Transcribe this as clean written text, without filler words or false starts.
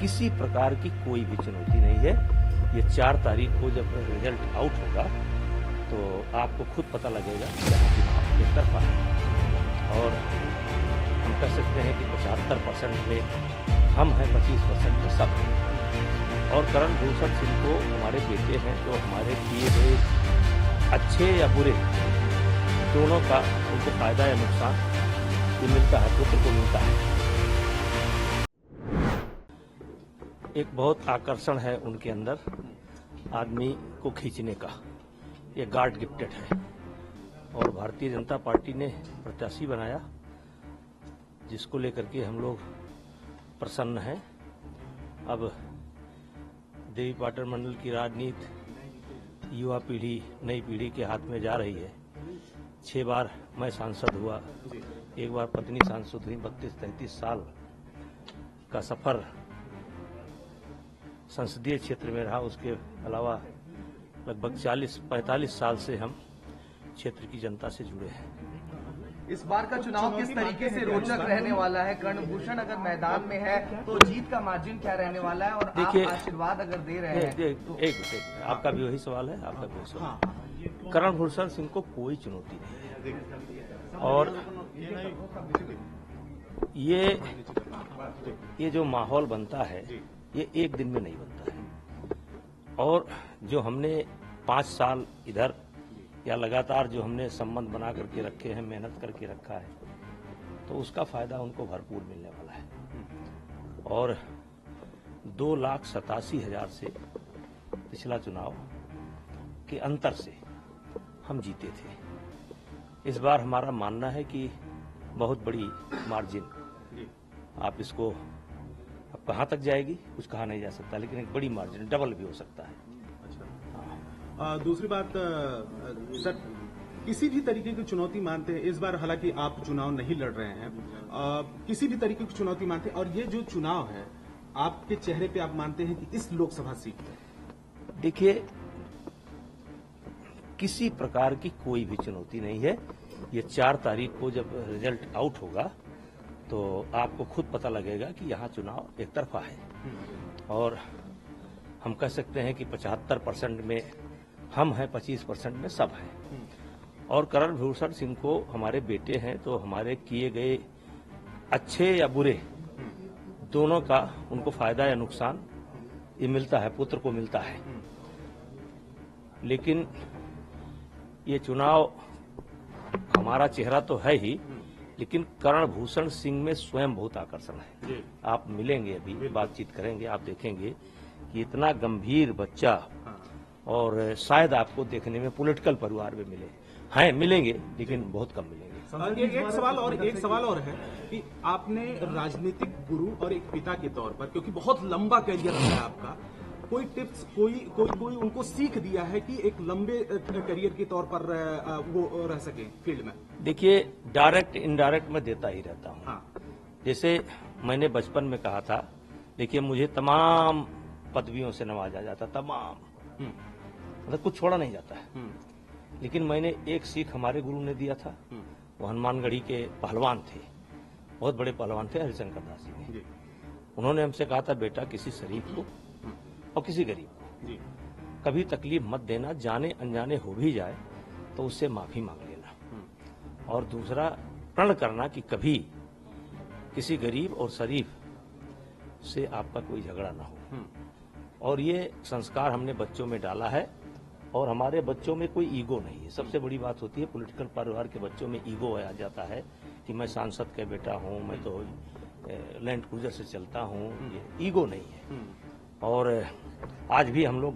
किसी प्रकार की कोई भी चुनौती नहीं है। ये 4 तारीख को जब रिजल्ट आउट होगा तो आपको खुद पता लगेगा कि यहाँ चुनाव एक तरफा है और हम कह सकते हैं कि 75% में हम हैं, 25% में सब हैं। और करण भूषण सिंह को हमारे बेटे हैं, तो हमारे किए गए अच्छे या बुरे दोनों का उनको फायदा या नुकसान ये मिलता है, पुत्र को मिलता है। एक बहुत आकर्षण है उनके अंदर आदमी को खींचने का, ये गॉड गिफ्टेड है। और भारतीय जनता पार्टी ने प्रत्याशी बनाया जिसको लेकर के हम लोग प्रसन्न हैं। अब देवी पाटन मंडल की राजनीति युवा पीढ़ी, नई पीढ़ी के हाथ में जा रही है। 6 बार मैं सांसद हुआ, एक बार पत्नी सांसद हुई। 32-33 साल का सफर संसदीय क्षेत्र में रहा। उसके अलावा लगभग 40-45 साल से हम क्षेत्र की जनता से जुड़े हैं। इस बार का चुनाव किस तरीके से रोचक रहने वाला है? कर्णभूषण अगर मैदान में है तो जीत का मार्जिन क्या रहने वाला है? और आप आशीर्वाद अगर दे रहे हैं तो... एक आपका भी वही सवाल है, आपका भी वही सवाल। कर्णभूषण सिंह को कोई चुनौती नहीं है और ये जो माहौल बनता है ये एक दिन में नहीं बनता है। और जो हमने 5 साल इधर या लगातार जो हमने संबंध बना करके रखे हैं, मेहनत करके रखा है, तो उसका फायदा उनको भरपूर मिलने वाला है। और 2,87,000 से पिछला चुनाव के अंतर से हम जीते थे। इस बार हमारा मानना है कि बहुत बड़ी मार्जिन, आप इसको अब कहाँ तक जाएगी कुछ कहा नहीं जा सकता, लेकिन एक बड़ी मार्जिन, डबल भी हो सकता है। दूसरी बात सर, किसी भी तरीके की चुनौती मानते हैं इस बार, हालांकि आप चुनाव नहीं लड़ रहे हैं, किसी भी तरीके की चुनौती मानते हैं, और ये जो चुनाव है आपके चेहरे पे आप मानते हैं कि इस लोकसभा सीट पे? देखिए, किसी प्रकार की कोई भी चुनौती नहीं है। ये 4 तारीख को जब रिजल्ट आउट होगा तो आपको खुद पता लगेगा कि यहाँ चुनाव एक तरफा है और हम कह सकते हैं कि 75% में हम हैं, 25% में सब हैं। और करण भूषण सिंह को हमारे बेटे हैं, तो हमारे किए गए अच्छे या बुरे दोनों का उनको फायदा या नुकसान ये मिलता है, पुत्र को मिलता है। लेकिन ये चुनाव हमारा चेहरा तो है ही, लेकिन करण भूषण सिंह में स्वयं बहुत आकर्षण है। आप मिलेंगे, अभी बातचीत करेंगे, आप देखेंगे कि इतना गंभीर बच्चा, और शायद आपको देखने में पॉलिटिकल परिवार में मिले हैं, मिलेंगे लेकिन बहुत कम मिलेंगे। एक सवाल और है कि आपने राजनीतिक गुरु और एक पिता के तौर पर, क्योंकि बहुत लंबा करियर है आपका, कोई टिप्स, कोई उनको सीख दिया है कि एक लंबे करियर के तौर पर वो रह सके फील्ड में? देखिए, डायरेक्ट इनडायरेक्ट मैं देता ही रहता हूँ। जैसे मैंने बचपन में कहा था, देखिए मुझे तमाम पदवियों से नवाजा जाता, तमाम, मतलब कुछ छोड़ा नहीं जाता है। लेकिन मैंने एक सीख हमारे गुरु ने दिया था, वो हनुमानगढ़ी के पहलवान थे, बहुत बड़े पहलवान थे, हरिशंकर दास जी। उन्होंने हमसे कहा था, बेटा किसी शरीफ को और किसी गरीब को कभी तकलीफ मत देना, जाने अनजाने हो भी जाए तो उससे माफी मांग लेना। और दूसरा, प्रण करना कि कभी किसी गरीब और शरीफ से आपका कोई झगड़ा ना हो। और ये संस्कार हमने बच्चों में डाला है, और हमारे बच्चों में कोई ईगो नहीं है। सबसे बड़ी बात होती है, पॉलिटिकल परिवार के बच्चों में ईगो आ जाता है कि मैं सांसद का बेटा हूं, मैं तो लैंड क्रूजर से चलता हूं, ये ईगो नहीं है। और आज भी हम लोग